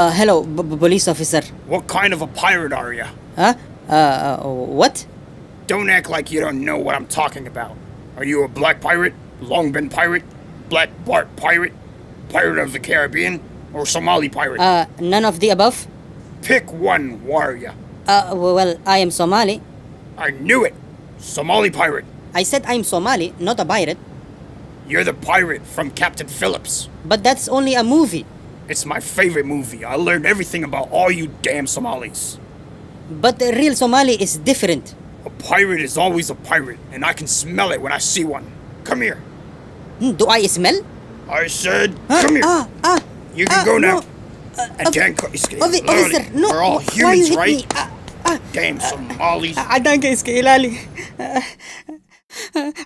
Hello, police officer. What kind of a pirate are you? Huh? What? Don't act like you don't know what I'm talking about. Are you a black pirate, Longben pirate, Black Bart pirate, Pirate of the Caribbean, or Somali pirate? None of the above? Pick one, warrior. Well, I am Somali. I knew it! Somali pirate. I said I'm Somali, not a pirate. You're the pirate from Captain Phillips. But that's only a movie. It's my favorite movie. I learned everything about all you damn Somalis. But the real Somali is different. A pirate is always a pirate, and I can smell it when I see one. Come here. Do I smell? I said, come here. You can go now. No. And Dan iska Officer, no. We're all Why you humans, hit right? me? Damn Somalis. عدانك iska ilaali.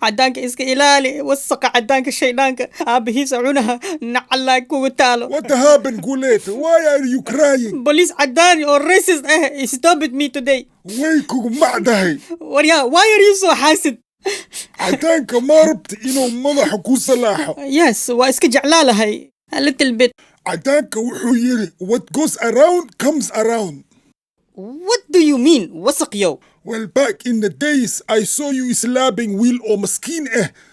عدانك iska ilaali. وسق عدانك شيلانك. Aabihiisa cunaha. Nacalaa kugu taalo. What happened, Gulete? Why are you crying? Police عداني or racist stopped me today. Waykugu macdahay. Waryaa, why are you so حاسد? Cadaanka ma rabta inuu madaxa ku salaaxo. Yes, waa iska jeclaalahay. A little bit. Cadaanka wuxuu yiri, what goes around comes around. What do you mean? wasaq yow. Well, back in the days, I saw you slapping Will or Maskeen.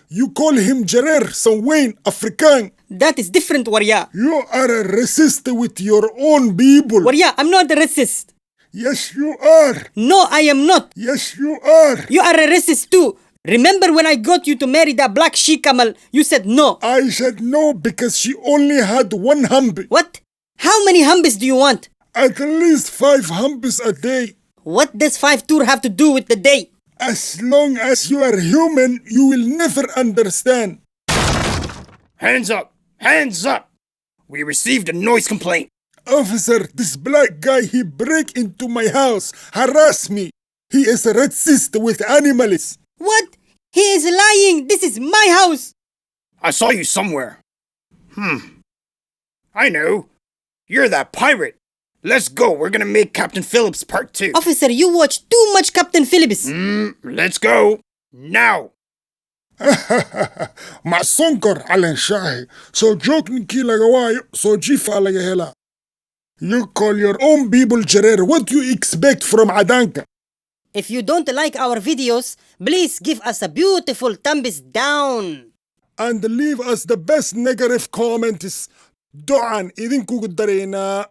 You call him Jarer, Sanwain, Afrikaan. That is different, Waryaa. You are a racist with your own people. Waryaa, I'm not a racist. Yes, you are. No, I am not. Yes, you are. You are a racist too. Remember when I got you to marry that black she-camel? You said no. I said no because she only had one hump. What? How many humps do you want? At least 5 humps a day. What does 5 tour have to do with the day? As long as you are human, you will never understand. Hands up! Hands up! We received a noise complaint. Officer, this black guy, he break into my house, harass me. He is a racist with animals. What? He is lying. This is my house. I saw you somewhere. I know. You're that pirate. Let's go. We're gonna make Captain Phillips Part 2. Officer, you watch too much Captain Phillips. Let's go. Now. مع sonkor على شاهي. So joke ninkii laga waayo, so jifa laga hela. You call your own people Jarer. What do you expect from Adanka? If you don't like our videos, please give us a beautiful thumbs down. And leave us the best negative comments. Du'an idinku dareenaa.